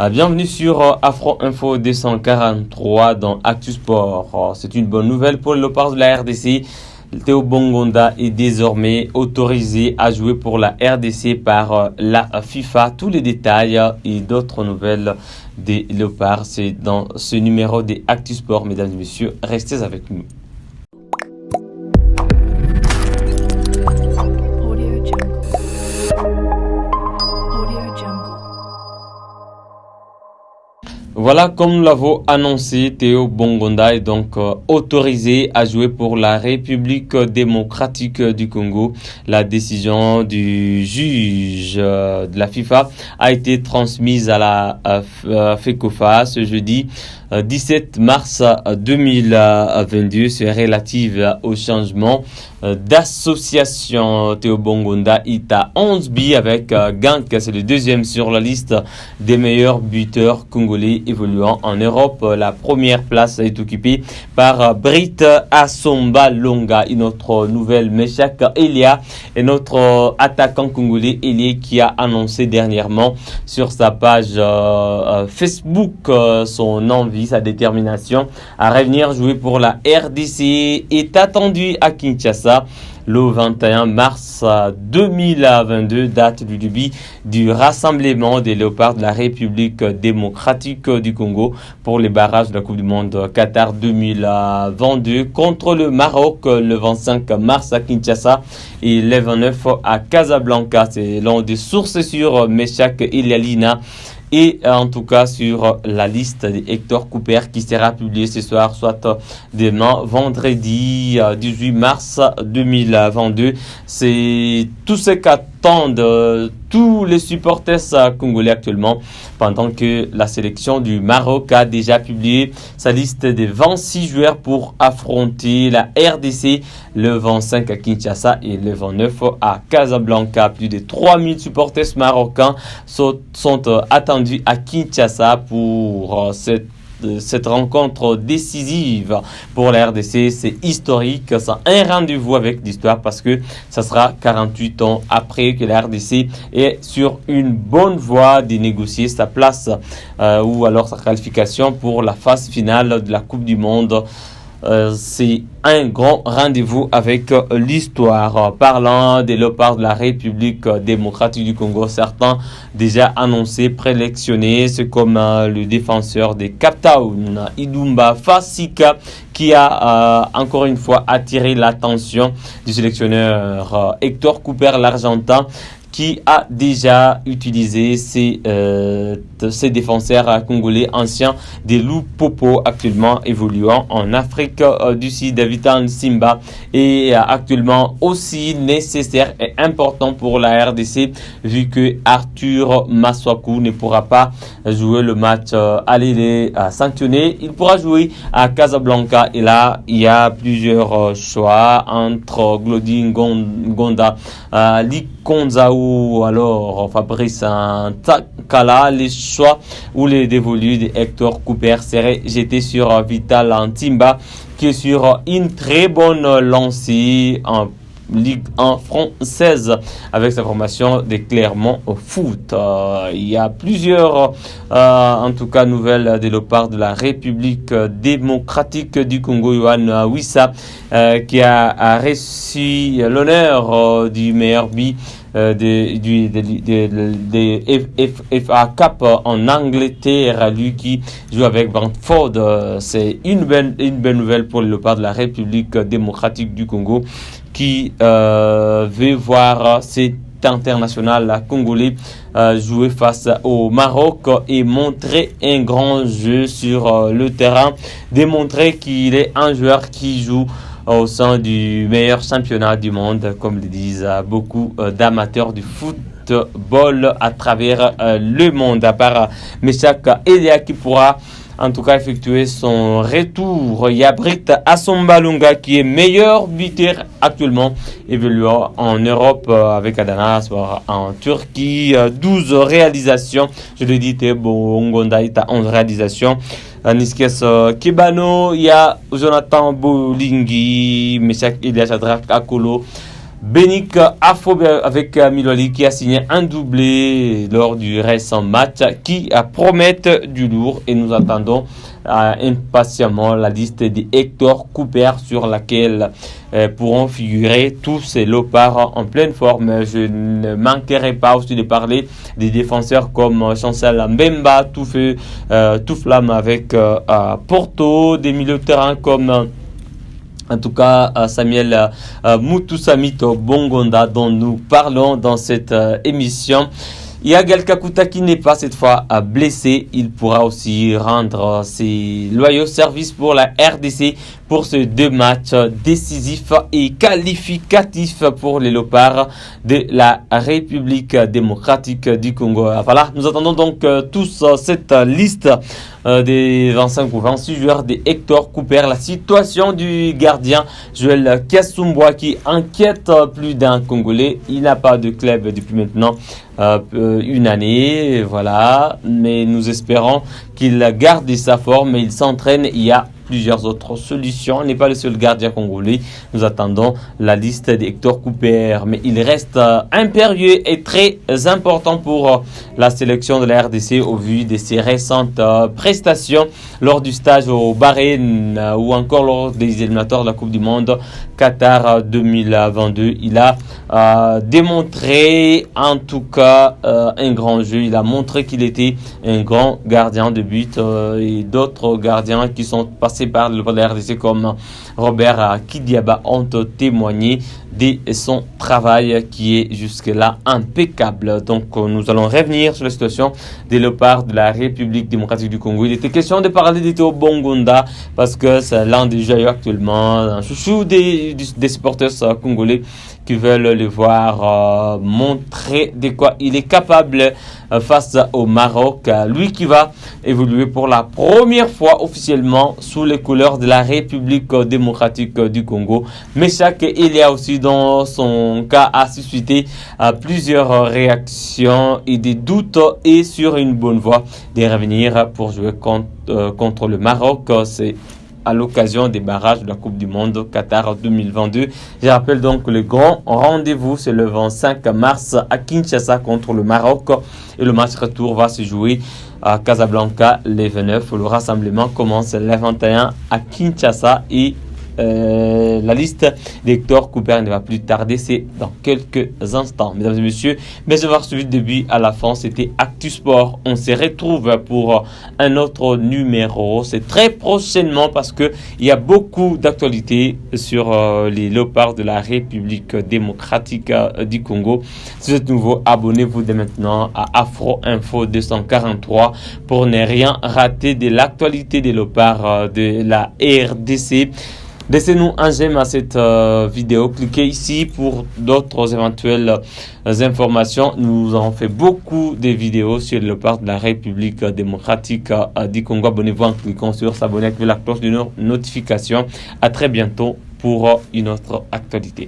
Bienvenue sur Afro Info 243 dans Actu Sport. C'est une bonne nouvelle pour le Léopard de la RDC. Théo Bongonda est désormais autorisé à jouer pour la RDC par la FIFA. Tous les détails et d'autres nouvelles des Léopards, c'est dans ce numéro des Actu Sport. Mesdames et messieurs, restez avec nous. Voilà, comme nous l'avons annoncé, Théo Bongonda est donc autorisé à jouer pour la République démocratique du Congo. La décision du juge de la FIFA a été transmise à la FECOFA ce jeudi 17 mars 2022. C'est relative au changement d'association. Théo Bongonda est à 11 buts avec Genk. C'est le deuxième sur la liste des meilleurs buteurs congolais évoluant en Europe. La première place est occupée par Britt Assomba Longa, une autre nouvelle. Meshak Elia et notre attaquant congolais Elie qui a annoncé dernièrement sur sa page Facebook son envie, sa détermination à revenir jouer pour la RDC est attendu à Kinshasa le 21 mars 2022, date du début du rassemblement des Léopards de la République démocratique du Congo pour les barrages de la Coupe du Monde Qatar 2022 contre le Maroc le 25 mars à Kinshasa et le 29 à Casablanca. C'est l'un des sources sur Meshak Elialina et en tout cas sur la liste d'Hector Cooper qui sera publiée ce soir, soit demain, vendredi 18 mars 2022. C'est tout ce qu'attendent tous les supporters congolais actuellement, pendant que la sélection du Maroc a déjà publié sa liste de 26 joueurs pour affronter la RDC le 25 à Kinshasa et le 29 à Casablanca. Plus de 3000 supporters marocains sont attendus à Kinshasa pour cette rencontre décisive pour la RDC. C'est historique, c'est un rendez-vous avec l'histoire parce que ça sera 48 ans après que la RDC est sur une bonne voie de négocier sa place ou alors sa qualification pour la phase finale de la Coupe du Monde. C'est un grand rendez-vous avec l'histoire. Parlant des Léopards de la République démocratique du Congo, certains déjà annoncés, présélectionnés, c'est comme le défenseur des Cape Town, Idumba Fasika, qui a encore une fois attiré l'attention du sélectionneur Hector Cooper, l'Argentin, qui a déjà utilisé ces défenseurs congolais anciens des Lupopo, actuellement évoluant en Afrique du Sud. Vital Simba est actuellement aussi nécessaire et important pour la RDC vu que Arthur Maswaku ne pourra pas jouer le match aller sanctionné. Il pourra jouer à Casablanca et là il y a plusieurs choix entre Glody Ngonda, Likonza ou alors Fabrice Ntakala. Les choix ou les dévolus de Hector Cooper seraient jetés sur Vital Ntimba qui est sur une très bonne lancée en Ligue 1 française avec sa formation de Clermont au foot. Il y a plusieurs en tout cas nouvelles des Léopards de la République démocratique du Congo. Yohan Wissa qui a reçu l'honneur du meilleur but des FA Cup en Angleterre, lui qui joue avec Brentford. C'est une belle nouvelle pour les Léopards de la République démocratique du Congo qui veut voir cet international congolais jouer face au Maroc et montrer un grand jeu sur le terrain, démontrer qu'il est un joueur qui joue au sein du meilleur championnat du monde, comme le disent beaucoup d'amateurs du football à travers le monde. À part Meshak Elia qui pourra en tout cas effectuer son retour. Il y a Britt Assomba Longa qui est meilleur buteur actuellement évoluant en Europe avec Adana en Turquie. 12 réalisations. Je le dis, Théo Bongonda est à 11 réalisations. Niskes Kebano, il y a Jonathan Bolingui, Meshak Elia Shadrach Akolo, Benik Afo avec Miloli qui a signé un doublé lors du récent match qui promettent du lourd et nous attendons impatiemment la liste de Hector Cooper sur laquelle pourront figurer tous ces lopards en pleine forme. Je ne manquerai pas aussi de parler des défenseurs comme Chancel Mbemba, tout feu, tout flamme avec Porto, des milieux de terrain comme en tout cas, Samuel Mutusamito Bongonda dont nous parlons dans cette émission. Il y a Gal Kakuta qui n'est pas cette fois blessé. Il pourra aussi rendre ses loyaux services pour la RDC pour ces 2 matchs décisifs et qualificatifs pour les Léopards de la République démocratique du Congo. Voilà, nous attendons donc tous cette liste des 25 ou 26 joueurs de Hector Cooper. La situation du gardien Joël Kasumboa qui inquiète plus d'un Congolais. Il n'a pas de club depuis maintenant une année, voilà, mais nous espérons qu'il garde sa forme et il s'entraîne. Il y a plusieurs autres solutions. Il n'est pas le seul gardien congolais. Nous attendons la liste d'Hector Cooper, mais il reste impérieux et très important pour la sélection de la RDC au vu de ses récentes prestations lors du stage au Bahreïn ou encore lors des éliminatoires de la Coupe du Monde Qatar 2022. Il a démontré en tout cas un grand jeu. Il a montré qu'il était un grand gardien de but et d'autres gardiens qui sont passés par le RDC comme Robert Kidiaba ont témoigné de son travail qui est jusque-là impeccable. Donc nous allons revenir sur la situation des Léopards de la République démocratique du Congo. Il était question de parler de Théo Bongonda parce que c'est l'un des joueurs actuellement, un chouchou des supporters congolais qui veulent le voir montrer de quoi il est capable face au Maroc. Lui qui va évoluer pour la première fois officiellement sous les couleurs de la République démocratique du Congo. Mais il y a aussi dans son cas a suscité plusieurs réactions et des doutes et sur une bonne voie de revenir pour jouer contre le Maroc. C'est à l'occasion des barrages de la Coupe du Monde Qatar 2022. Je rappelle donc que le grand rendez-vous c'est le 25 mars à Kinshasa contre le Maroc et le match retour va se jouer à Casablanca le 29. Le rassemblement commence le 21 à Kinshasa et la liste d'Hector Cooper ne va plus tarder, c'est dans quelques instants. Mesdames et messieurs, merci d'avoir suivi du début à la fin. C'était Actu Sport. On se retrouve pour un autre numéro. C'est très prochainement parce que il y a beaucoup d'actualités sur les Léopards de la République démocratique du Congo. Si vous êtes nouveau, abonnez-vous dès maintenant à Afro Info 243 pour ne rien rater de l'actualité des Léopards de la RDC. Laissez-nous un j'aime à cette vidéo. Cliquez ici pour d'autres éventuelles informations. Nous avons fait beaucoup de vidéos sur le parc de la République démocratique du Congo. Abonnez-vous en cliquant sur s'abonner avec la cloche de notification. À très bientôt pour une autre actualité.